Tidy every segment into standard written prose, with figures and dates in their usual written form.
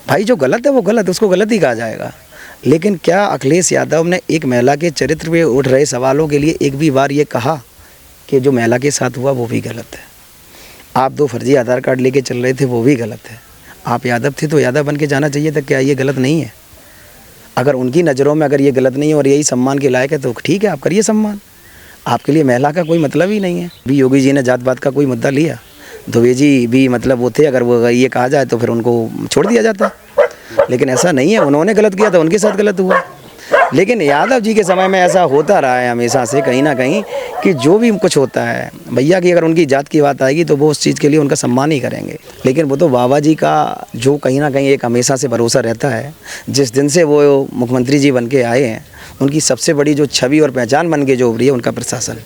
भाई जो गलत है वो गलत, उसको गलत ही कहा जाएगा। लेकिन क्या अखिलेश यादव ने एक महिला के चरित्र पे उठ रहे सवालों के लिए एक भी बार ये कहा कि जो महिला के साथ हुआ वो भी गलत है? आप 2 फर्जी आधार कार्ड लेके चल रहे थे, वो भी गलत है। आप यादव थे तो यादव बन के जाना चाहिए था, क्या ये गलत नहीं है? अगर उनकी नज़रों में अगर ये गलत नहीं है और यही सम्मान के लायक है तो ठीक है, आप करिए सम्मान। आपके लिए महिला का कोई मतलब ही नहीं है। भी योगी जी ने जात पात का कोई मुद्दा लिया, दुबे जी भी मतलब वो थे, अगर वो ये कहा जाए तो फिर उनको छोड़ दिया जाता, लेकिन ऐसा नहीं है। उन्होंने गलत किया था, उनके साथ गलत हुआ। लेकिन यादव जी के समय में ऐसा होता रहा है हमेशा से, कहीं ना कहीं, कि जो भी कुछ होता है भैया की अगर उनकी जात की बात आएगी तो वो उस चीज़ के लिए उनका सम्मान ही करेंगे। लेकिन वो तो बाबा जी का जो कहीं ना कहीं एक हमेशा से भरोसा रहता है, जिस दिन से वो मुख्यमंत्री जी बन के आए हैं, उनकी सबसे बड़ी जो छवि और पहचान बन के जो उभरी है उनका प्रशासन।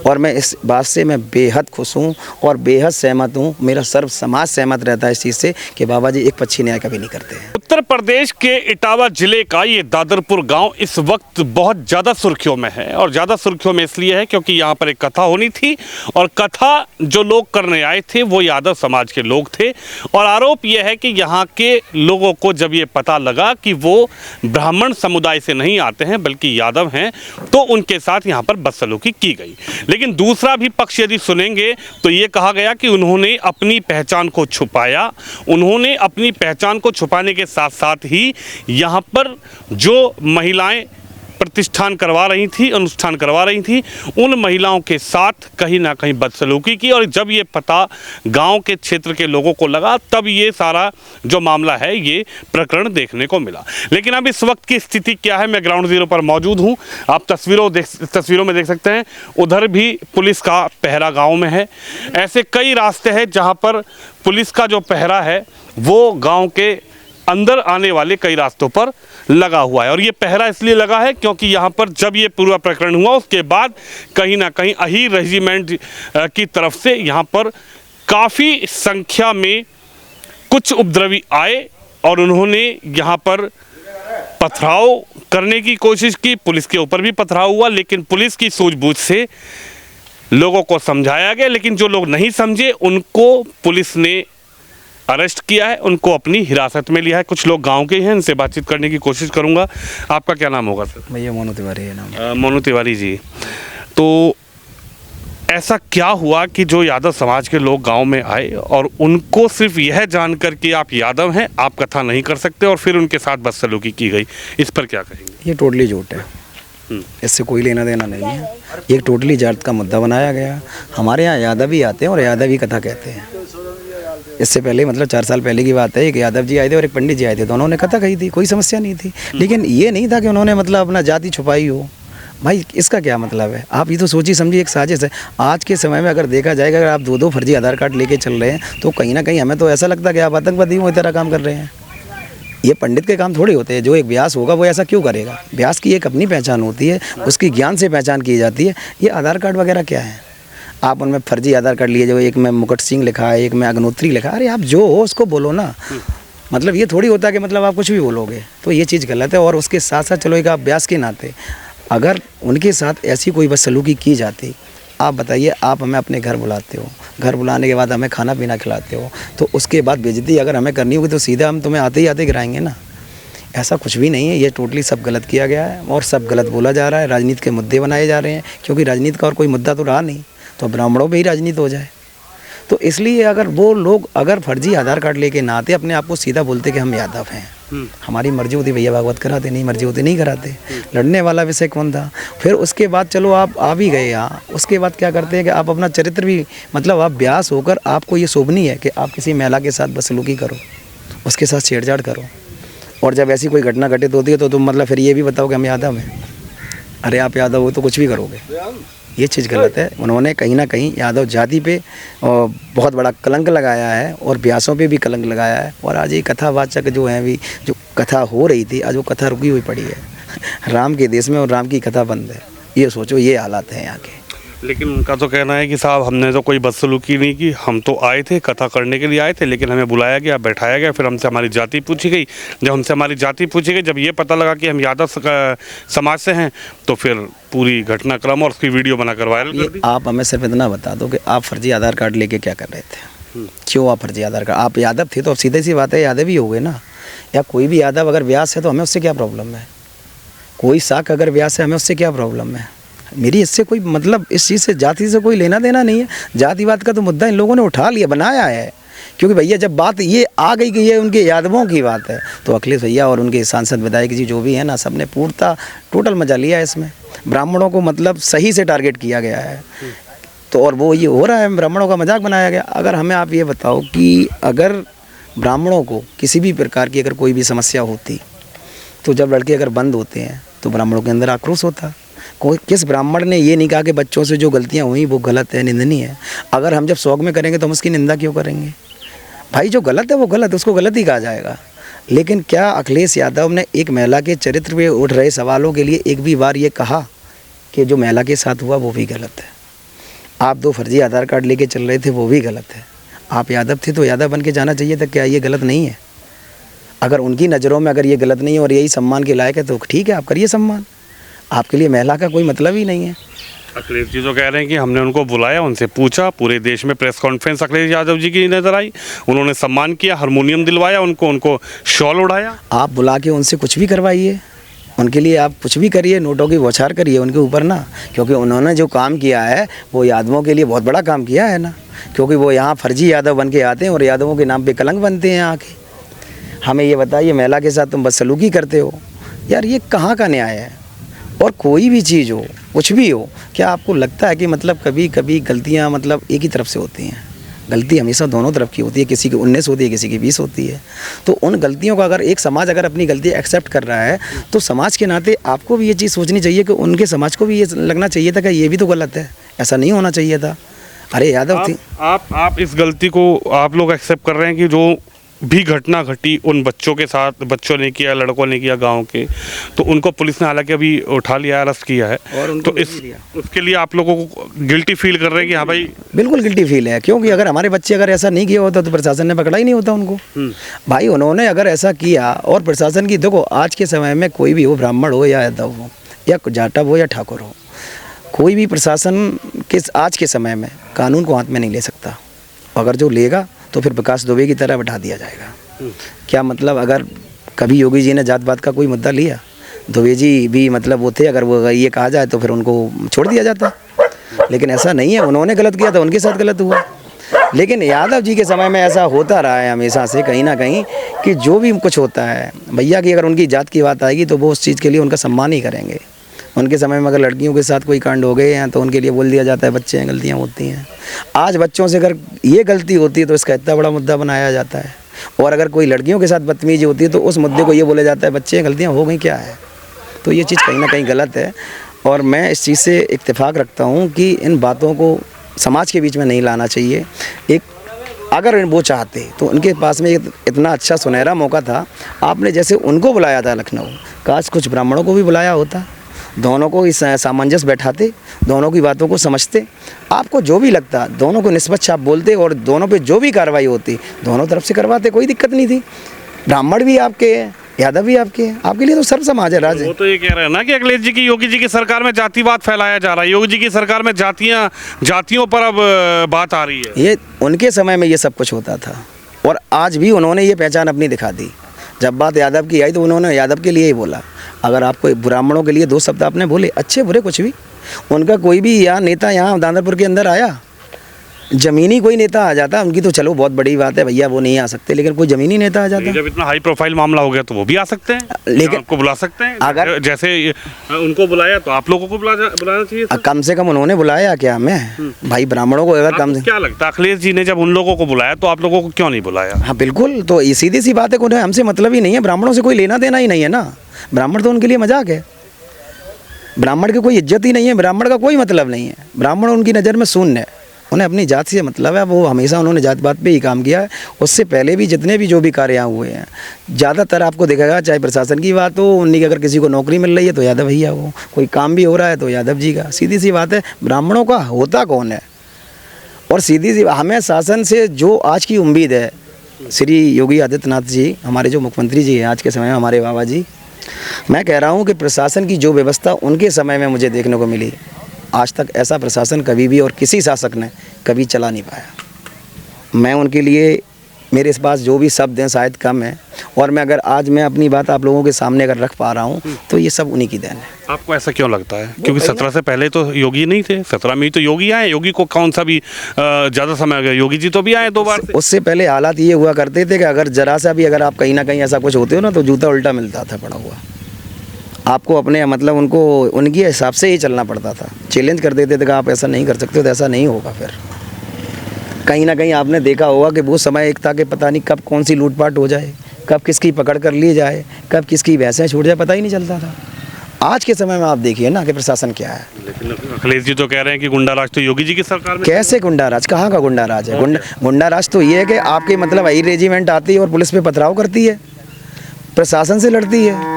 और मैं इस बात से मैं बेहद खुश हूँ और बेहद सहमत हूँ। मेरा सर्व समाज सहमत रहता है इस चीज़ से कि बाबा जी एक पक्षी न्याय कभी नहीं करते हैं। उत्तर प्रदेश के इटावा जिले का ये दादरपुर गांव इस वक्त बहुत ज़्यादा सुर्खियों में है, और ज़्यादा सुर्खियों में इसलिए है क्योंकि यहाँ पर एक कथा होनी थी, और कथा जो लोग करने आए थे वो यादव समाज के लोग थे। और आरोप यह है कि यहाँ के लोगों को जब ये पता लगा कि वो ब्राह्मण समुदाय से नहीं आते हैं बल्कि यादव हैं, तो उनके साथ यहाँ पर बदसलूकी की गई। लेकिन दूसरा भी पक्ष यदि सुनेंगे तो ये कहा गया कि उन्होंने अपनी पहचान को छुपाया। उन्होंने अपनी पहचान को छुपाने के साथ साथ ही यहाँ पर जो महिलाएं प्रतिष्ठान करवा रही थी, अनुष्ठान करवा रही थी, उन महिलाओं के साथ कहीं ना कहीं बदसलूकी की। और जब ये पता गांव के क्षेत्र के लोगों को लगा तब ये सारा जो मामला है ये प्रकरण देखने को मिला। लेकिन अब इस वक्त की स्थिति क्या है, मैं ग्राउंड जीरो पर मौजूद हूँ। आप तस्वीरों में देख सकते हैं, उधर भी पुलिस का पहरा गाँव में है। ऐसे कई रास्ते हैं जहाँ पर पुलिस का जो पहरा है वो गाँव के अंदर आने वाले कई रास्तों पर लगा हुआ है। और ये पहरा इसलिए लगा है क्योंकि यहाँ पर जब ये पूरा प्रकरण हुआ उसके बाद कहीं ना कहीं अहीर रेजिमेंट की तरफ से यहाँ पर काफ़ी संख्या में कुछ उपद्रवी आए और उन्होंने यहाँ पर पथराव करने की कोशिश की। पुलिस के ऊपर भी पथराव हुआ, लेकिन पुलिस की सूझबूझ से लोगों को समझाया गया। लेकिन जो लोग नहीं समझे उनको पुलिस ने अरेस्ट किया है, उनको अपनी हिरासत में लिया है। कुछ लोग गांव के हैं, इनसे बातचीत करने की कोशिश करूंगा। आपका क्या नाम होगा सर? भैया मोनू तिवारी है नाम। मोनू तिवारी जी, तो ऐसा क्या हुआ कि जो यादव समाज के लोग गांव में आए और उनको सिर्फ यह जानकर कि आप यादव हैं, आप कथा नहीं कर सकते, और फिर उनके साथ बदसलूकी की गई, इस पर क्या कहेंगे? ये टोटली झूठ है, इससे कोई लेना देना नहीं है। ये टोटली जात का मुद्दा बनाया गया। हमारे यहाँ यादव ही आते हैं और यादव ही कथा कहते हैं। इससे पहले मतलब 4 साल पहले की बात है, एक यादव जी आए थे और एक पंडित जी आए थे, दोनों ने कथा कही थी, कोई समस्या नहीं थी। लेकिन ये नहीं था कि उन्होंने मतलब अपना जाति छुपाई हो। भाई इसका क्या मतलब है? आप ये तो सोचिए समझिए, एक साजिश है। आज के समय में अगर देखा जाएगा, अगर आप 2-2 फर्जी आधार कार्ड लेके चल रहे हैं तो कहीं ना कहीं हमें तो ऐसा लगता है कि आप आतंकवादी हो, इस तरह काम कर रहे हैं। ये पंडित के काम थोड़ी होते हैं। जो एक व्यास होगा वो ऐसा क्यों करेगा? व्यास की एक अपनी पहचान होती है, उसकी ज्ञान से पहचान की जाती है। ये आधार कार्ड वगैरह क्या है? आप उनमें फर्जी आधार कार्ड लिए, जो एक में मुकुट सिंह लिखा है, एक में अग्नोत्री लिखा है। अरे आप जो हो उसको बोलो ना। मतलब ये थोड़ी होता है कि मतलब आप कुछ भी बोलोगे, तो ये चीज़ गलत है। और उसके साथ साथ चलो एक आप व्यास के नाते अगर उनके साथ ऐसी कोई बदसलूकी की जाती, आप बताइए, आप हमें अपने घर बुलाते हो, घर बुलाने के बाद हमें खाना पीना खिलाते हो, तो उसके बाद बेइज्जती अगर हमें करनी होगी तो सीधा हम तुम्हें आते ही आते गिराएंगे ना। ऐसा कुछ भी नहीं है। ये टोटली सब गलत किया गया है और सब गलत बोला जा रहा है। राजनीति के मुद्दे बनाए जा रहे हैं, क्योंकि राजनीति का और कोई मुद्दा तो रहा नहीं, तो ब्राह्मणों पे ही राजनीति हो जाए। तो इसलिए अगर वो लोग अगर फर्जी आधार कार्ड लेके ना आते, अपने आप को सीधा बोलते कि हम यादव हैं, हमारी मर्जी होती भैया भागवत कराते, नहीं मर्जी होती नहीं कराते। लड़ने वाला विषय कौन था? फिर उसके बाद चलो आप आ भी गए यहाँ, उसके बाद क्या करते हैं कि आप अपना चरित्र भी मतलब आप व्यास होकर आपको ये शोभनीय है कि आप किसी महिला के साथ बदसलूकी करो, उसके साथ छेड़छाड़ करो, और जब ऐसी कोई घटना घटित होती है तो तुम मतलब फिर ये भी बताओ कि हम यादव हैं। अरे आप यादव हो तो कुछ भी करोगे, ये चीज़ गलत है। उन्होंने कहीं ना कहीं यादव जाति पे बहुत बड़ा कलंक लगाया है और व्यासों पे भी कलंक लगाया है। और आज ये कथावाचक जो हैं भी, जो कथा हो रही थी, आज वो कथा रुकी हुई पड़ी है राम के देश में, और राम की कथा बंद है। ये सोचो, ये हालात हैं यहाँ के। लेकिन उनका तो कहना है कि साहब हमने तो कोई बदसलूकी नहीं की, हम तो आए थे कथा करने के लिए आए थे, लेकिन हमें बुलाया गया, बैठाया गया, फिर हमसे हमारी जाति पूछी गई। जब हमसे हमारी जाति पूछी गई, जब ये पता लगा कि हम यादव समाज से हैं, तो फिर पूरी घटनाक्रम और उसकी वीडियो बनाकर वायरल कर दी। आप हमें सिर्फ इतना बता दो कि आप फर्जी आधार कार्ड लेके क्या कर रहे थे? क्यों आप फर्जी आधार कार्ड? आप यादव थे तो अब सीधी सी बात है यादव ही हो गए ना। या कोई भी यादव अगर व्यास है तो हमें उससे क्या प्रॉब्लम है, कोई शाख अगर व्यास है हमें उससे क्या प्रॉब्लम है। मेरी इससे कोई मतलब इस चीज़ से जाति से कोई लेना देना नहीं है। जातिवाद का तो मुद्दा इन लोगों ने उठा लिया, बनाया है, क्योंकि भैया जब बात ये आ गई कि ये उनके यादवों की बात है तो अखिलेश भैया और उनके सांसद विधायक जी जो भी हैं ना, सब ने पूर्णतः टोटल मजा लिया है इसमें। ब्राह्मणों को मतलब सही से टारगेट किया गया है, तो और वो ये हो रहा है, ब्राह्मणों का मजाक बनाया गया। अगर हमें आप ये बताओ कि अगर ब्राह्मणों को किसी भी प्रकार की अगर कोई भी समस्या होती तो जब लड़के अगर बंद होते हैं तो ब्राह्मणों के अंदर आक्रोश होता। कोई किस ब्राह्मण ने ये नहीं कहा कि बच्चों से जो गलतियाँ हुई वो गलत है, निंदनीय है। अगर हम जब शौक में करेंगे तो हम उसकी निंदा क्यों करेंगे? भाई जो गलत है वो गलत है, उसको गलत ही कहा जाएगा। लेकिन क्या अखिलेश यादव ने एक महिला के चरित्र पे उठ रहे सवालों के लिए एक भी बार ये कहा कि जो महिला के साथ हुआ वो भी गलत है? आप 2 फर्जी आधार कार्ड लेके चल रहे थे वो भी गलत है। आप यादव थे तो यादव बन के जाना चाहिए था, क्या ये गलत नहीं है? अगर उनकी नज़रों में अगर ये गलत नहीं है और यही सम्मान के लायक है तो ठीक है, आप करिए सम्मान। आपके लिए महिला का कोई मतलब ही नहीं है। अखिलेश जी तो कह रहे हैं कि हमने उनको बुलाया, उनसे पूछा, पूरे देश में प्रेस कॉन्फ्रेंस अखिलेश यादव जी की नजर आई, उन्होंने सम्मान किया, हारमोनियम दिलवाया उनको शॉल उड़ाया। आप बुला के उनसे कुछ भी करवाइए, उनके लिए आप कुछ भी करिए, नोटों की बौछार करिए उनके ऊपर ना, क्योंकि उन्होंने जो काम किया है वो यादवों के लिए बहुत बड़ा काम किया है ना। क्योंकि वो यहाँ फर्जी यादव बन के आते हैं और यादवों के नाम पे कलंक बनते हैं आके। हमें ये बताइए, महिला के साथ तुम बदसलूकी करते हो यार, ये कहाँ का न्याय है? और कोई भी चीज़ हो, कुछ भी हो, क्या आपको लगता है कि मतलब कभी कभी गलतियाँ मतलब एक ही तरफ से होती हैं? गलती हमेशा दोनों तरफ की होती है, किसी की 19 होती है, किसी की 20 होती है। तो उन गलतियों का अगर एक समाज अगर अपनी गलती एक्सेप्ट कर रहा है तो समाज के नाते आपको भी ये चीज़ सोचनी चाहिए कि उनके समाज को भी ये लगना चाहिए था कि ये भी तो गलत है, ऐसा नहीं होना चाहिए था। अरे यादव थी आप इस गलती को आप लोग एक्सेप्ट कर रहे हैं कि जो भी घटना घटी उन बच्चों के साथ, बच्चों ने किया, लड़कों ने किया गांव के, तो उनको पुलिस ने हालांकि अभी उठा लिया, अरेस्ट किया है, और उनको तो उसके लिए आप लोगों को गिल्टी फील कर रहे हैं कि हाँ भाई? बिल्कुल गिल्टी फील है, क्योंकि अगर हमारे बच्चे अगर ऐसा नहीं किया होता तो प्रशासन ने पकड़ा ही नहीं होता उनको। भाई उन्होंने अगर ऐसा किया, और प्रशासन की देखो आज के समय में कोई भी हो, ब्राह्मण हो या यादव हो या जाटव हो या ठाकुर हो, कोई भी प्रशासन के आज के समय में कानून को हाथ में नहीं ले सकता। अगर जो लेगा तो फिर विकास दुबे की तरह बैठा दिया जाएगा। क्या मतलब अगर कभी योगी जी ने जात पात का कोई मुद्दा लिया, दुबे जी भी मतलब वो थे, अगर वो ये कहा जाए तो फिर उनको छोड़ दिया जाता, लेकिन ऐसा नहीं है। उन्होंने गलत किया था, उनके साथ गलत हुआ। लेकिन यादव जी के समय में ऐसा होता रहा है हमेशा से, कहीं ना कहीं, कि जो भी कुछ होता है भैया की अगर उनकी जात की बात आएगी तो वो उस चीज़ के लिए उनका सम्मान ही करेंगे। उनके समय में अगर लड़कियों के साथ कोई कांड हो गए हैं तो उनके लिए बोल दिया जाता है बच्चे हैं, गलतियाँ होती हैं। आज बच्चों से अगर ये गलती होती है तो इसका इतना बड़ा मुद्दा बनाया जाता है, और अगर कोई लड़कियों के साथ बदतमीजी होती है तो उस मुद्दे को ये बोला जाता है बच्चे हैं, गलतियाँ हो गई, क्या है। तो ये चीज़ कहीं ना कहीं गलत है, और मैं इस चीज़ से इत्तेफाक रखता हूँ कि इन बातों को समाज के बीच में नहीं लाना चाहिए। एक अगर वो चाहते तो उनके पास में इतना अच्छा सुनहरा मौका था, आपने जैसे उनको बुलाया था लखनऊ, काश कुछ ब्राह्मणों को भी बुलाया होता, दोनों को इस सामंजस्य बैठाते, दोनों की बातों को समझते, आपको जो भी लगता दोनों को निष्पक्ष आप बोलते, और दोनों पे जो भी कार्रवाई होती दोनों तरफ से करवाते, कोई दिक्कत नहीं थी। ब्राह्मण भी आपके हैं, यादव भी आपके हैं, आपके लिए तो सर्व समाज है राज। वो तो ये कह रहे हैं ना कि अखिलेश जी की, योगी जी की सरकार में जातिवाद फैलाया जा रहा है, योगी जी की सरकार में जातियों पर अब बात आ रही है। ये उनके समय में ये सब कुछ होता था, और आज भी उन्होंने ये पहचान अपनी दिखा दी। जब बात यादव की आई तो उन्होंने यादव के लिए ही बोला। अगर आपको ब्राह्मणों के लिए 2 शब्द आपने बोले, अच्छे बुरे कुछ भी, उनका कोई भी यहाँ नेता यहाँ दानापुर के अंदर आया, जमीनी कोई नेता आ जाता, उनकी तो चलो बहुत बड़ी बात है भैया, वो नहीं आ सकते, लेकिन कोई जमीनी नेता आ जाता। जब इतना हाई प्रोफाइल मामला हो गया तो वो भी आ सकते हैं, लेकिन आपको बुला सकते हैं। अगर जैसे उनको बुलाया तो आप लोगों को बुलाना चाहिए। कम से कम उन्होंने बुलाया क्या? मैं भाई ब्राह्मणों को अगर कम, क्या लगता है अखिलेश जी ने जब उन लोगों को बुलाया तो आप लोगों को क्यों नहीं बुलाया? हाँ बिल्कुल, तो ये सीधी सी बात है, उन्हें हमसे मतलब ही नहीं है, ब्राह्मणों से कोई लेना देना ही नहीं है ना। ब्राह्मण तो उनके लिए मजाक है, ब्राह्मण की कोई इज्जत ही नहीं है, ब्राह्मण का कोई मतलब नहीं है, ब्राह्मण उनकी नज़र में शून्य है, उन्हें अपनी जात से मतलब है। वो हमेशा उन्होंने जात पात पे ही काम किया है। उससे पहले भी जितने भी जो भी कार्य यहाँ हुए हैं, ज़्यादातर आपको दिखेगा, चाहे प्रशासन की बात हो, उन्हीं की अगर किसी को नौकरी मिल रही है तो यादव भैया हो, कोई काम भी हो रहा है तो यादव जी का। सीधी सी बात है, ब्राह्मणों का होता कौन है? और सीधी सी हमें शासन से जो आज की उम्मीद है, श्री योगी आदित्यनाथ जी हमारे जो मुख्यमंत्री जी हैं आज के समय में, हमारे बाबा जी, मैं कह रहा हूँ कि प्रशासन की जो व्यवस्था उनके समय में मुझे देखने को मिली, आज तक ऐसा प्रशासन कभी भी और किसी शासक ने कभी चला नहीं पाया। मैं उनके लिए मेरे पास जो भी शब्द हैं शायद कम है, और मैं अगर आज मैं अपनी बात आप लोगों के सामने अगर रख पा रहा हूँ तो ये सब उन्हीं की देन है। आपको ऐसा क्यों लगता है? क्योंकि 17 से पहले तो योगी नहीं थे, 17 में ही तो योगी आए। योगी को कौन सा भी ज़्यादा समय हो गया, योगी जी तो भी आए 2 बार से। उससे पहले हालात ये हुआ करते थे कि अगर जरा सा भी अगर आप कहीं ना कहीं ऐसा कुछ होते हो ना तो जूता उल्टा मिलता था पड़ा हुआ। आपको अपने मतलब उनको उनके हिसाब से ही चलना पड़ता था। चैलेंज कर देते थे कि आप ऐसा नहीं कर सकते तो ऐसा नहीं होगा। फिर कहीं ना कहीं आपने देखा होगा कि वो समय एक था कि पता नहीं कब कौन सी लूटपाट हो जाए, कब किसकी पकड़ कर ली जाए, कब किसकी भैंसें छूट जाए, पता ही नहीं चलता था। आज के समय में आप देखिए ना कि प्रशासन क्या है। लेकिन अखिलेश जी तो कह रहे हैं कि गुंडा राज तो योगी जी की सरकार में। कैसे गुंडा राज? कहाँ का गुंडा राज है? गुंडा राज तो ये है कि आपके मतलब आई रेजिमेंट आती है और पुलिस पे पथराव करती है, प्रशासन से लड़ती है।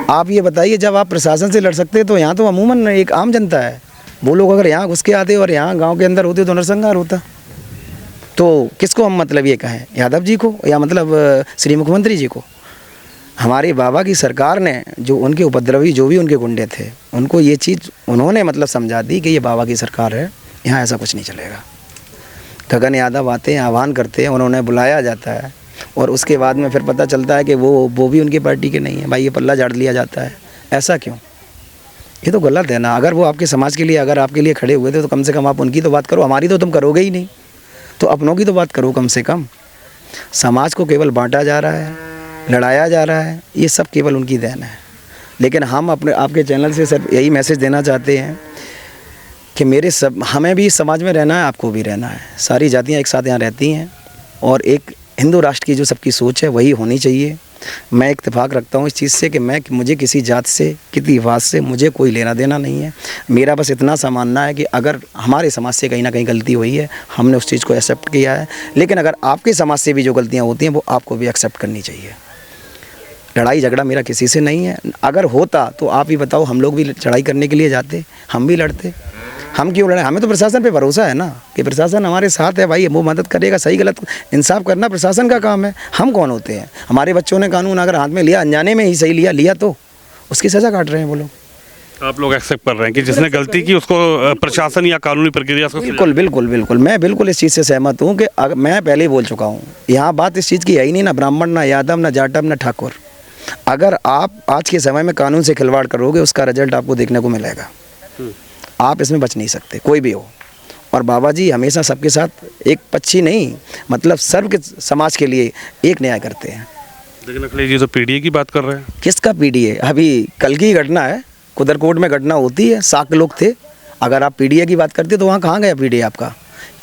आप ये बताइए, जब आप प्रशासन से लड़ सकते हैं तो यहाँ तो अमूमन एक आम जनता है, वो लोग अगर यहाँ घुस के आते और यहाँ गाँव के अंदर होते तो नरसंहार होता। तो किसको हम मतलब ये कहें, यादव जी को या मतलब श्री मुख्यमंत्री जी को? हमारे बाबा की सरकार ने जो उनके उपद्रवी जो भी उनके गुंडे थे उनको ये चीज़ उन्होंने मतलब समझा दी कि ये बाबा की सरकार है, यहाँ ऐसा कुछ नहीं चलेगा। गगन यादव आते हैं, आह्वान करते हैं, उन्होंने बुलाया जाता है और उसके बाद में फिर पता चलता है कि वो भी उनकी पार्टी के नहीं है। भाई ये पल्ला झाड़ लिया जाता है, ऐसा क्यों? ये तो गलत है ना। अगर वो आपके समाज के लिए अगर आपके लिए खड़े हुए थे तो कम से कम आप उनकी तो बात करो, हमारी तो तुम करोगे ही नहीं, तो अपनों की तो बात करो कम से कम। समाज को केवल बांटा जा रहा है, लड़ाया जा रहा है, ये सब केवल उनकी देन है। लेकिन हम अपने आपके चैनल से सर यही मैसेज देना चाहते हैं कि हमें भी समाज में रहना है, आपको भी रहना है। सारी जातियाँ एक साथ यहाँ रहती हैं और एक हिंदू राष्ट्र की जो सबकी सोच है वही होनी चाहिए। मैं इत्तेफाक रखता हूँ इस चीज़ से कि मुझे किसी जात से किसी बात से मुझे कोई लेना देना नहीं है। मेरा बस इतना सा मानना है कि अगर हमारे समाज से कहीं ना कहीं गलती हुई है, हमने उस चीज़ को एक्सेप्ट किया है, लेकिन अगर आपके समाज से भी जो गलतियाँ होती हैं वो आपको भी एक्सेप्ट करनी चाहिए। लड़ाई झगड़ा मेरा किसी से नहीं है। अगर होता तो आप ही बताओ, हम लोग भी लड़ाई करने के लिए जाते, हम भी लड़ते। हम क्यों लड़े? हमें तो प्रशासन पे भरोसा है ना कि प्रशासन हमारे साथ है। भाई वो मदद करेगा, सही गलत इंसाफ करना प्रशासन का काम है। हम कौन होते हैं? हमारे बच्चों ने कानून अगर हाथ में लिया, अनजाने में ही सही लिया तो उसकी सज़ा काट रहे हैं वो लोग। आप लोग एक्सेप्ट कर रहे हैं कि जिसने गलती की उसको प्रशासन या कानूनी प्रक्रिया से? बिल्कुल बिल्कुल बिल्कुल, मैं बिल्कुल इस चीज़ से सहमत हूँ कि मैं पहले ही बोल चुका हूँ, यहाँ बात इस चीज़ की है ही नहीं, ना ब्राह्मण, ना यादव, ना जाटव, ना ठाकुर। अगर आप आज के समय में कानून से खिलवाड़ करोगे उसका रिजल्ट आपको देखने को मिलेगा। आप इसमें बच नहीं सकते, कोई भी हो। और बाबा जी हमेशा सबके साथ एक पक्षी नहीं, मतलब सर्व के समाज के लिए एक न्याय करते हैं। लेकिन अखिलेश जी तो पीडीए की बात कर रहे हैं। किसका पीडीए? अभी कल की घटना है, कुदरकोट में घटना होती है, 7 लोग थे। अगर आप पीडीए की बात करते तो वहाँ कहाँ गया पीडीए आपका?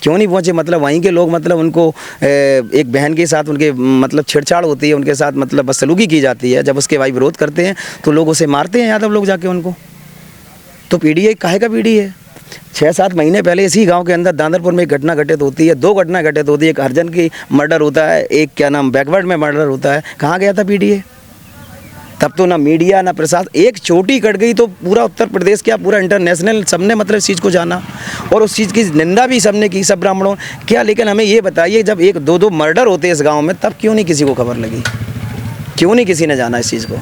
क्यों नहीं पहुँचे? मतलब वहीं के लोग मतलब उनको एक बहन के साथ उनके मतलब छेड़छाड़ होती है, उनके साथ मतलब बदसलूकी की जाती है। जब उसके भाई विरोध करते हैं तो लोग उसे मारते हैं, यादव लोग जाके उनको। तो पीडीए काहे का पीडीए? 6-7 महीने पहले इसी गांव के अंदर दादरपुर में एक घटना घटित होती है, 2 घटना घटित होती है। एक हरिजन की मर्डर होता है, एक क्या नाम बैकवर्ड में मर्डर होता है। कहाँ गया था पीडीए? तब तो ना मीडिया ना प्रशासन। एक चोटी कट गई तो पूरा उत्तर प्रदेश क्या पूरा इंटरनेशनल सबने मतलब इस चीज़ को जाना और उस चीज़ की निंदा भी सबने की, सब ब्राह्मणों क्या। लेकिन हमें ये बताइए, जब 1-2 मर्डर होते हैं इस गाँव में तब क्यों नहीं किसी को खबर लगी? क्यों नहीं किसी ने जाना इस चीज़ को?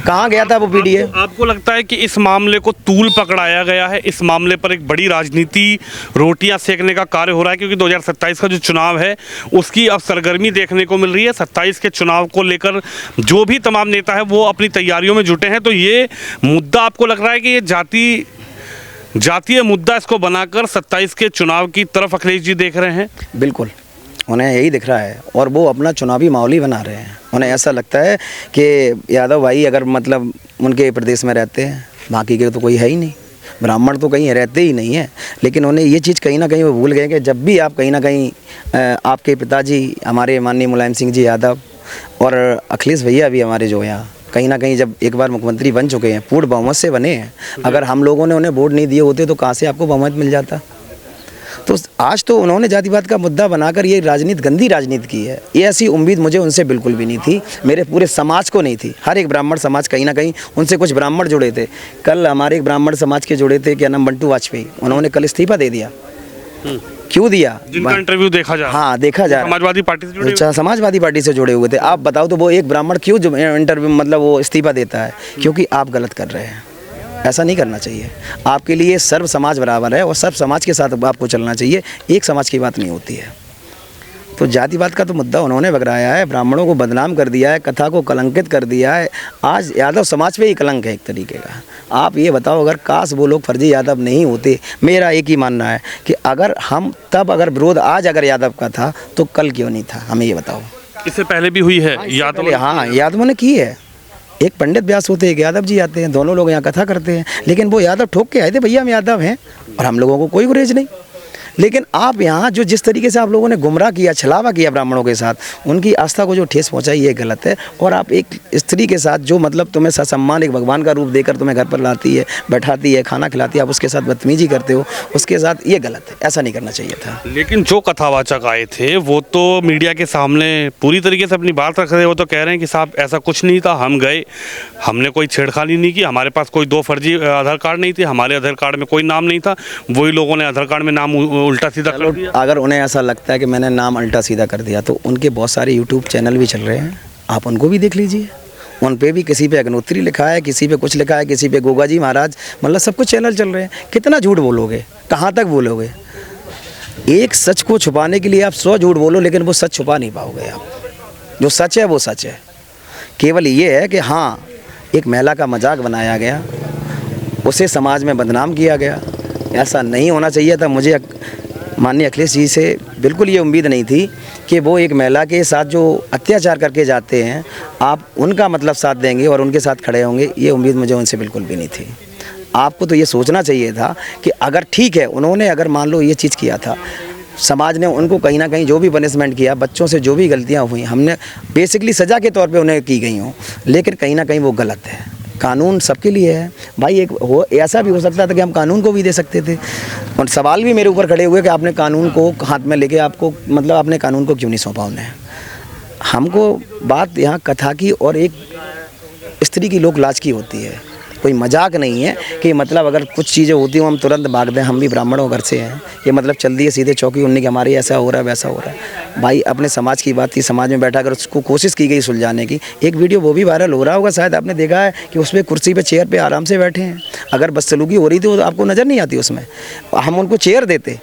कहाँ गया था वो पीडीए? आपको लगता है कि इस मामले को तूल पकड़ाया गया है? इस मामले पर एक बड़ी राजनीति रोटियां सेकने का कार्य हो रहा है? क्योंकि 2027 का जो चुनाव है उसकी अब सरगर्मी देखने को मिल रही है। 27 के चुनाव को लेकर जो भी तमाम नेता है वो अपनी तैयारियों में जुटे हैं। तो ये मुद्दा आपको लग रहा है कि ये जातीय मुद्दा इसको बनाकर 27 के चुनाव की तरफ अखिलेश जी देख रहे हैं? बिल्कुल, उन्हें यही दिख रहा है और वो अपना चुनावी माहौल ही बना रहे हैं। उन्हें ऐसा लगता है कि यादव भाई अगर मतलब उनके प्रदेश में रहते हैं, बाकी के तो कोई है ही नहीं, ब्राह्मण तो कहीं रहते ही नहीं है। लेकिन उन्हें ये चीज़ कहीं ना कहीं वो भूल गए कि जब भी आप कहीं ना कहीं आपके पिताजी हमारे माननीय मुलायम सिंह जी यादव और अखिलेश भैया भी हमारे जो यहाँ कहीं ना कहीं जब एक बार मुख्यमंत्री बन चुके हैं, पूर्ण बहुमत से बने हैं। अगर हम लोगों ने उन्हें वोट नहीं दिए होते तो कहाँ से आपको बहुमत मिल जाता? तो आज तो उन्होंने जातिवाद का मुद्दा बनाकर ये राजनीति, गंदी राजनीति की है। ये ऐसी उम्मीद मुझे उनसे बिल्कुल भी नहीं थी, मेरे पूरे समाज को नहीं थी। हर एक ब्राह्मण समाज कहीं ना कहीं उनसे कुछ ब्राह्मण जुड़े थे। कल हमारे एक ब्राह्मण समाज के जुड़े थे, क्या नाम, बंटू वाजपेयी, उन्होंने कल इस्तीफा दे दिया। क्यों दिया? जिनका इंटरव्यू देखा जा, हाँ देखा जा, समाजवादी पार्टी से जुड़े, अच्छा समाजवादी पार्टी से जुड़े हुए थे। आप बताओ तो वो एक ब्राह्मण क्यों इंटरव्यू मतलब वो इस्तीफा देता है? क्योंकि आप गलत कर रहे हैं, ऐसा नहीं करना चाहिए। आपके लिए सर्व समाज बराबर है और सर्व समाज के साथ आपको चलना चाहिए, एक समाज की बात नहीं होती है। तो जातिवाद का तो मुद्दा उन्होंने बगराया है, ब्राह्मणों को बदनाम कर दिया है, कथा को कलंकित कर दिया है। आज यादव समाज पे ही कलंक है एक तरीके का। आप ये बताओ, अगर काश वो लोग फर्जी यादव नहीं होते, मेरा एक ही मानना है कि अगर विरोध आज अगर यादव का था तो कल क्यों नहीं था, हमें ये बताओ। इससे पहले भी हुई है यादव? हाँ, यादवों ने की है। एक पंडित व्यास होते हैं, एक यादव जी आते हैं, दोनों लोग यहाँ कथा करते हैं, लेकिन वो यादव ठोक के आए थे, भैया हम यादव हैं, और हम लोगों को कोई गुरेज नहीं। लेकिन आप यहाँ जो जिस तरीके से आप लोगों ने गुमराह किया, छलावा किया ब्राह्मणों के साथ, उनकी आस्था को जो ठेस पहुँचाई, ये गलत है। और आप एक स्त्री के साथ जो मतलब तुम्हें ससम्मान एक भगवान का रूप देकर तुम्हें घर पर लाती है, बैठाती है, खाना खिलाती है, आप उसके साथ बदतमीजी करते हो, उसके साथ ये गलत है, ऐसा नहीं करना चाहिए था। लेकिन जो कथावाचक आए थे वो तो मीडिया के सामने पूरी तरीके से अपनी बात रख रहे हैं। वो तो कह रहे हैं कि साहब ऐसा कुछ नहीं था, हम गए, हमने कोई छेड़खानी नहीं की, हमारे पास कोई 2 फर्जी आधार कार्ड नहीं थे, हमारे आधार कार्ड में कोई नाम नहीं था, वही लोगों ने आधार कार्ड में नाम उल्टा सीधा कर दिया। अगर उन्हें ऐसा लगता है कि मैंने नाम उल्टा सीधा कर दिया, तो उनके बहुत सारे यूट्यूब चैनल भी चल रहे हैं, आप उनको भी देख लीजिए। उन पे भी किसी पे अग्नोत्री लिखा है, किसी पे कुछ लिखा है, किसी पे गोगा जी महाराज, मतलब सब कुछ चैनल चल रहे हैं। कितना झूठ बोलोगे, कहाँ तक बोलोगे? एक सच को छुपाने के लिए आप 100 झूठ बोलो, लेकिन वो सच छुपा नहीं पाओगे आप। जो सच है वो सच है। केवल ये है कि हाँ, एक महिला का मजाक बनाया गया, उसे समाज में बदनाम किया गया, ऐसा नहीं होना चाहिए था। मुझे माननीय अखिलेश जी से बिल्कुल ये उम्मीद नहीं थी कि वो एक महिला के साथ जो अत्याचार करके जाते हैं, आप उनका मतलब साथ देंगे और उनके साथ खड़े होंगे, ये उम्मीद मुझे उनसे बिल्कुल भी नहीं थी। आपको तो ये सोचना चाहिए था कि अगर ठीक है, उन्होंने अगर मान लो ये चीज़ किया था, समाज ने उनको कहीं ना कहीं जो भी पनिशमेंट किया, बच्चों से जो भी गलतियाँ हुई, हमने बेसिकली सज़ा के तौर पे उन्हें की गई हों, लेकिन कहीं ना कहीं वो गलत है। कानून सबके लिए है भाई। एक हो ऐसा भी हो सकता था कि हम कानून को भी दे सकते थे, और सवाल भी मेरे ऊपर खड़े हुए कि आपने कानून को हाथ में लेके आपको मतलब आपने कानून को क्यों नहीं सौंपा उन्हें। हमको बात यहाँ कथा की और एक स्त्री की लोक लाज की होती है, कोई मजाक नहीं है कि मतलब अगर कुछ चीज़ें होती हो हम तुरंत भाग दें, हम भी ब्राह्मणों घर से हैं, ये मतलब चल दिए सीधे चौकी उन्नी कि हमारे ऐसा हो रहा है वैसा हो रहा है। भाई अपने समाज की बात थी, समाज में बैठा कर उसको कोशिश की गई सुलझाने की। एक वीडियो वो भी वायरल हो रहा होगा, शायद आपने देखा है कि उस पर कुर्सी पे चेयर पे आराम से बैठे हैं। अगर बदसलूकी हो रही थी तो आपको नज़र नहीं आती उसमें, हम उनको चेयर देते,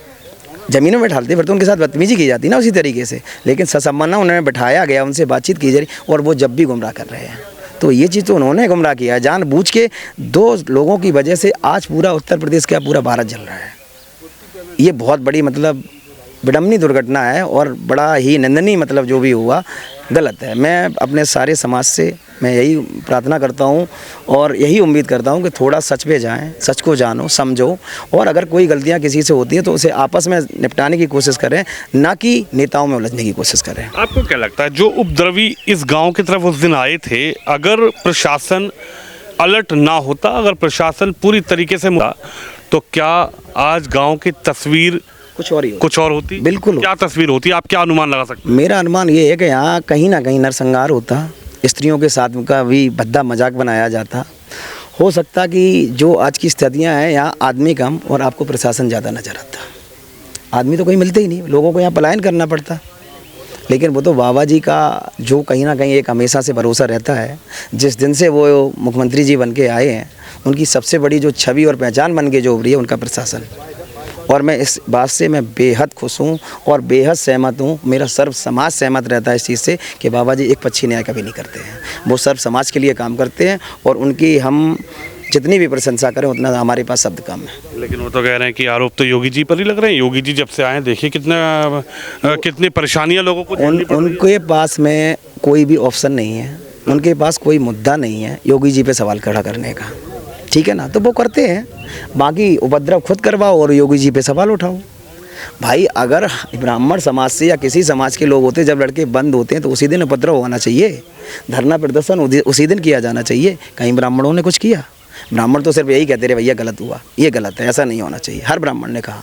ज़मीनों में बैठाते, फिर तो उनके साथ बदतमीजी की जाती ना उसी तरीके से। लेकिन ससम्मान उन्हें बैठाया गया, उनसे बातचीत की जा रही, और वो जब भी गुमराह कर रहे हैं। तो ये चीज़ तो उन्होंने गुमराह किया है जानबूझ के। 2 लोगों की वजह से आज पूरा उत्तर प्रदेश का पूरा भारत जल रहा है। ये बहुत बड़ी मतलब विडम्बनी दुर्घटना है, और बड़ा ही निंदनीय मतलब जो भी हुआ गलत है। मैं अपने सारे समाज से मैं यही प्रार्थना करता हूँ और यही उम्मीद करता हूँ कि थोड़ा सच पे जाएं, सच को जानो, समझो, और अगर कोई गलतियाँ किसी से होती हैं तो उसे आपस में निपटाने की कोशिश करें, ना कि नेताओं में उलझने की कोशिश करें। आपको क्या लगता है जो उपद्रवी इस गांव की तरफ उस दिन आए थे, अगर प्रशासन अलर्ट ना होता, अगर प्रशासन पूरी तरीके से तो क्या आज गांव की तस्वीर कुछ और होती? बिल्कुल। क्या तस्वीर होती, आप क्या अनुमान लगा सकते हैं? मेरा अनुमान ये है कि यहाँ कहीं ना कहीं नरसंहार होता, स्त्रियों के साथ का भी भद्दा मजाक बनाया जाता। हो सकता कि जो आज की स्थितियाँ हैं, यहाँ आदमी कम और आपको प्रशासन ज़्यादा नज़र आता। आदमी तो कहीं मिलते ही नहीं, लोगों को यहाँ पलायन करना पड़ता। लेकिन वो तो बाबा जी का जो कहीं ना कहीं एक हमेशा से भरोसा रहता है। जिस दिन से वो मुख्यमंत्री जी बन के आए हैं, उनकी सबसे बड़ी जो छवि और पहचान बन के जो उभरी है, उनका प्रशासन। और मैं इस बात से मैं बेहद खुश हूँ और बेहद सहमत हूँ। मेरा सर्व समाज सहमत रहता है इस चीज़ से कि बाबा जी एक पक्षी न्याय कभी नहीं करते हैं। वो सर्व समाज के लिए काम करते हैं, और उनकी हम जितनी भी प्रशंसा करें उतना हमारे पास शब्द कम है। लेकिन वो तो कह रहे हैं कि आरोप तो योगी जी पर ही लग रहे हैं। योगी जी जब से आए हैं, देखिए कितनी परेशानियां लोगों को झेलनी पड़ रही हैं। उनके पास में कोई भी ऑप्शन नहीं है, उनके पास कोई मुद्दा नहीं है योगी जी पे सवाल खड़ा करने का, ठीक है ना। तो वो करते हैं, बाकी उपद्रव खुद करवाओ और योगी जी पे सवाल उठाओ। भाई अगर ब्राह्मण समाज से या किसी समाज के लोग होते, जब लड़के बंद होते हैं तो उसी दिन उपद्रव होना चाहिए, धरना प्रदर्शन उसी दिन किया जाना चाहिए। कहीं ब्राह्मणों ने कुछ किया? ब्राह्मण तो सिर्फ यही कहते रहे भैया गलत हुआ, ये गलत है, ऐसा नहीं होना चाहिए। हर ब्राह्मण ने कहा,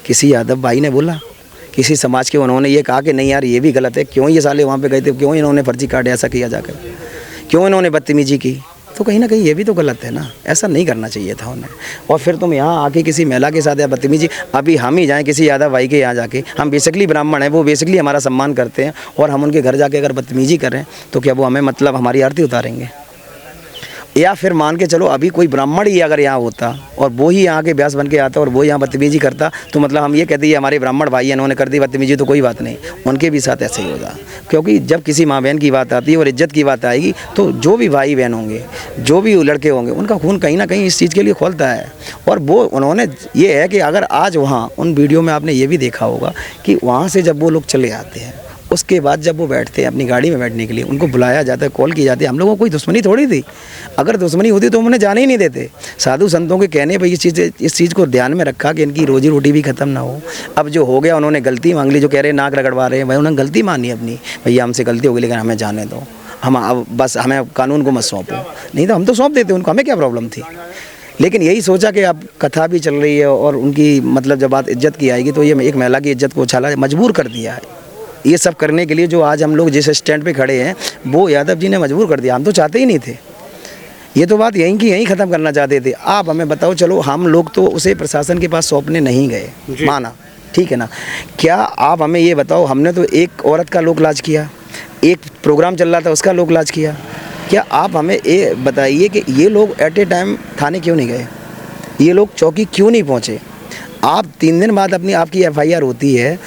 किसी यादव भाई ने बोला, किसी समाज के उन्होंने ये कहा कि नहीं यार ये भी गलत है, क्यों ये साले वहाँ पे गए थे, क्यों इन्होंने फर्जी कार्ड ऐसा किया जाकर, क्यों इन्होंने बदतमीजी की। तो कहीं ना कहीं ये भी तो गलत है ना, ऐसा नहीं करना चाहिए था उन्हें। और फिर तुम यहाँ आके किसी महिला के साथ या बदतमीजी, अभी हम ही जाएँ किसी यादव भाई के यहाँ जाके, हम बेसिकली ब्राह्मण हैं, वो बेसिकली हमारा सम्मान करते हैं, और हम उनके घर जाके अगर बदतमीजी करें तो क्या वो हमें मतलब हमारी आरती उतारेंगे? या फिर मान के चलो अभी कोई ब्राह्मण ही अगर यहाँ होता और वो ही यहाँ के व्यास बन के आता और वो यहाँ बदतमीजी करता, तो मतलब हम ये कहते हैं हमारे ब्राह्मण भाई हैं, इन्होंने कर दी बदतमीजी, तो कोई बात नहीं, उनके भी साथ ऐसे ही होगा। क्योंकि जब किसी माँ बहन की बात आती है और इज्जत की बात आएगी, तो जो भी भाई बहन होंगे, जो भी लड़के होंगे, उनका खून कहीं ना कहीं इस चीज़ के लिए खोलता है। और वो उन्होंने ये है कि अगर आज वहाँ उन वीडियो में आपने ये भी देखा होगा कि वहाँ से जब वो लोग चले आते हैं, उसके बाद जब वो बैठते हैं अपनी गाड़ी में बैठने के लिए, उनको बुलाया जाता है, कॉल की जाती है। हम लोगों को कोई दुश्मनी थोड़ी थी, अगर दुश्मनी होती तो उन्हें जाने ही नहीं देते। साधु संतों के कहने पर इस चीज़ को ध्यान में रखा कि इनकी रोजी रोटी भी ख़त्म ना हो। अब जो हो गया, उन्होंने गलती मांग ली, जो कह रहे हैं नाक रगड़वा रहे हैं, भाई उन्होंने गलती मानी अपनी, भैया हमसे गलती हो गई, लेकिन हमें जाने दो, हम अब बस हमें कानून को मत सौंपो, नहीं तो हम तो सौंप देते उनको, हमें क्या प्रॉब्लम थी। लेकिन यही सोचा कि अब कथा भी चल रही है और उनकी मतलब जब बात इज्जत की आएगी, तो ये एक महिला की इज्जत को उछाला, मजबूर कर दिया है ये सब करने के लिए। जो आज हम लोग जिस स्टैंड पे खड़े हैं, वो यादव जी ने मजबूर कर दिया, हम तो चाहते ही नहीं थे। ये तो बात यहीं की यहीं ख़त्म करना चाहते थे। आप हमें बताओ, चलो हम लोग तो उसे प्रशासन के पास सौंपने नहीं गए, माना, ठीक है ना, क्या आप हमें ये बताओ, हमने तो एक औरत का लोक लाज किया, एक प्रोग्राम चल रहा था उसका लोक लाज किया, क्या आप हमें ये बताइए कि ये लोग एट ए टाइम थाने क्यों नहीं गए, ये लोग चौकी क्यों नहीं पहुँचे? आप 3 दिन बाद आपकी FIR होती है,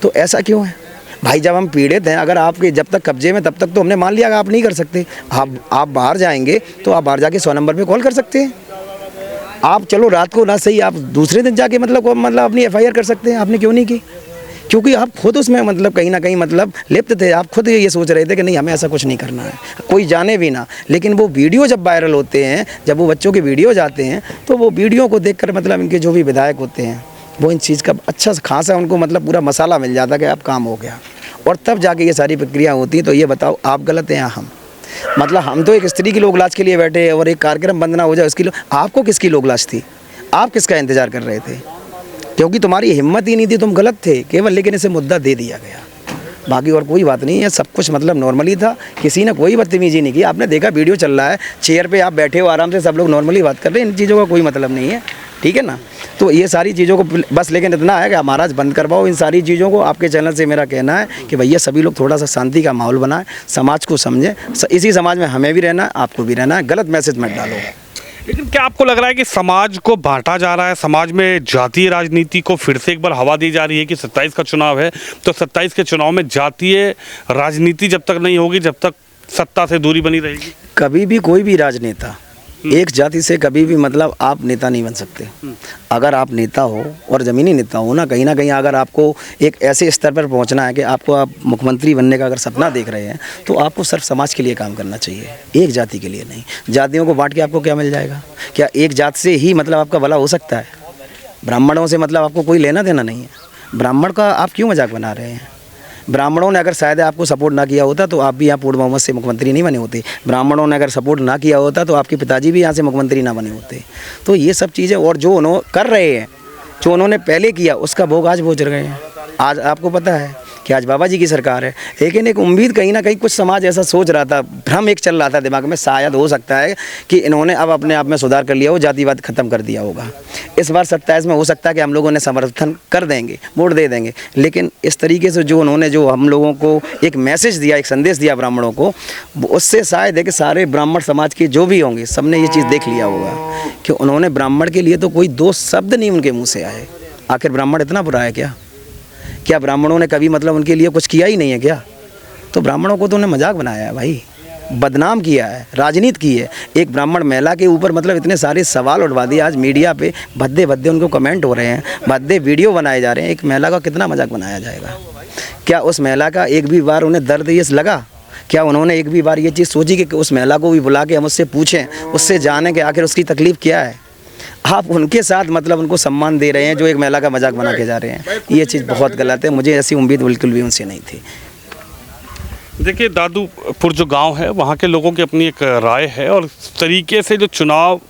तो ऐसा क्यों है भाई? जब हम पीड़ित हैं, अगर आपके जब तक कब्जे में, तब तक तो हमने मान लिया कि आप नहीं कर सकते। आप बाहर जाएंगे तो आप बाहर जाके 100 नंबर पे कॉल कर सकते हैं। आप चलो रात को ना सही, आप दूसरे दिन जाके मतलब अपनी FIR कर सकते हैं। आपने क्यों नहीं की? क्योंकि आप खुद उसमें मतलब कहीं ना कहीं मतलब लिप्त थे। आप खुद ये सोच रहे थे कि नहीं, हमें ऐसा कुछ नहीं करना है, कोई जाने भी ना। लेकिन वो वीडियो जब वायरल होते हैं, जब वो बच्चों के वीडियो जाते हैं, तो वो वीडियो को देखकर मतलब इनके जो भी विधायक होते हैं, वो इन चीज़ का अच्छा खासा उनको मतलब पूरा मसाला मिल जाता कि अब काम हो गया, और तब जाके ये सारी प्रक्रिया होती है। तो ये बताओ, आप गलत हैं या हम? मतलब हम तो एक स्त्री की लोकलाज के लिए बैठे हैं, और एक कार्यक्रम बंद ना हो जाए उसकी आपको किसकी लोकलाज थी? आप किसका इंतज़ार कर रहे थे? क्योंकि तुम्हारी हिम्मत ही नहीं थी, तुम गलत थे केवल, लेकिन इसे मुद्दा दे दिया गया। बाकी और कोई बात नहीं है, सब कुछ मतलब नॉर्मली था, किसी ने कोई बदतमीजी नहीं की। आपने देखा वीडियो चल रहा है, चेयर पे आप बैठे हो आराम से, सब लोग नॉर्मली बात कर रहे हैं, इन चीज़ों का कोई मतलब नहीं है, ठीक है ना। तो ये सारी चीज़ों को बस, लेकिन इतना है कि महाराज बंद करवाओ इन सारी चीज़ों को। आपके चैनल से मेरा कहना है कि भैया सभी लोग थोड़ा सा शांति का माहौल बनाएं, समाज को समझें, इसी समाज में हमें भी रहना है, आपको भी रहना है, गलत मैसेज मत डालो। लेकिन क्या आपको लग रहा है कि समाज को बांटा जा रहा है, समाज में जातीय राजनीति को फिर से एक बार हवा दी जा रही है कि 27 का चुनाव है, तो 27 के चुनाव में जातीय राजनीति जब तक नहीं होगी, जब तक सत्ता से दूरी बनी रहेगी? कभी भी कोई भी राजनेता एक जाति से कभी भी मतलब आप नेता नहीं बन सकते। अगर आप नेता हो और ज़मीनी नेता हो ना कहीं अगर आपको एक ऐसे स्तर पर पहुंचना है कि आपको आप मुख्यमंत्री बनने का अगर सपना देख रहे हैं, तो आपको सिर्फ समाज के लिए काम करना चाहिए, एक जाति के लिए नहीं। जातियों को बांट के आपको क्या मिल जाएगा? क्या एक जात से ही मतलब आपका भला हो सकता है? ब्राह्मणों से मतलब आपको कोई लेना देना नहीं है। ब्राह्मण का आप क्यों मजाक बना रहे हैं? ब्राह्मणों ने अगर शायद आपको सपोर्ट ना किया होता तो आप भी यहाँ पूर्ण बहुमत से मुख्यमंत्री नहीं बने होते। ब्राह्मणों ने अगर सपोर्ट ना किया होता तो आपके पिताजी भी यहाँ से मुख्यमंत्री ना बने होते। तो ये सब चीज़ें, और जो उन्होंने कर रहे हैं, जो उन्होंने पहले किया, उसका भोग आज भोग रहे हैं। आज आपको पता है कि आज बाबा जी की सरकार है, लेकिन एक उम्मीद कहीं ना कहीं कुछ समाज ऐसा सोच रहा था, भ्रम एक चल रहा था दिमाग में, शायद हो सकता है कि इन्होंने अब अपने आप में सुधार कर लिया हो, जातिवाद खत्म कर दिया होगा। इस बार 27 में हो सकता है कि हम लोगों ने समर्थन कर देंगे, वोट दे देंगे, लेकिन इस तरीके से जो उन्होंने जो हम लोगों को एक मैसेज दिया, एक संदेश दिया ब्राह्मणों को, उससे शायद है कि सारे ब्राह्मण समाज के जो भी होंगे सबने ये चीज़ देख लिया होगा कि उन्होंने ब्राह्मण के लिए तो कोई 2 शब्द नहीं उनके मुँह से आए। आखिर ब्राह्मण इतना बुरा है क्या? क्या ब्राह्मणों ने कभी मतलब उनके लिए कुछ किया ही नहीं है क्या? तो ब्राह्मणों को तो उन्हें मजाक बनाया है भाई, बदनाम किया है, राजनीति की है। एक ब्राह्मण महिला के ऊपर मतलब इतने सारे सवाल उठवा दिए, आज मीडिया पे भद्दे भद्दे उनको कमेंट हो रहे हैं, भद्दे वीडियो बनाए जा रहे हैं। एक महिला का कितना मजाक बनाया जाएगा? क्या उस महिला का एक भी बार उन्हें दर्द ये लगा? क्या उन्होंने एक भी बार ये चीज़ सोची कि उस महिला को भी बुला के हम उससे पूछें, उससे जानें कि आखिर उसकी तकलीफ़ क्या है? आप उनके साथ मतलब उनको सम्मान दे रहे हैं जो एक महिला का मजाक बना के जा रहे हैं। ये चीज़ बहुत गलत है, मुझे ऐसी उम्मीद बिल्कुल भी उनसे नहीं थी। देखिए, दादूपुर जो गांव है वहाँ के लोगों की अपनी एक राय है, और इस तरीके से जो चुनाव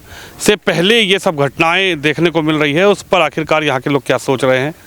से पहले ये सब घटनाएं देखने को मिल रही है, उस पर आखिरकार यहाँ के लोग क्या सोच रहे हैं।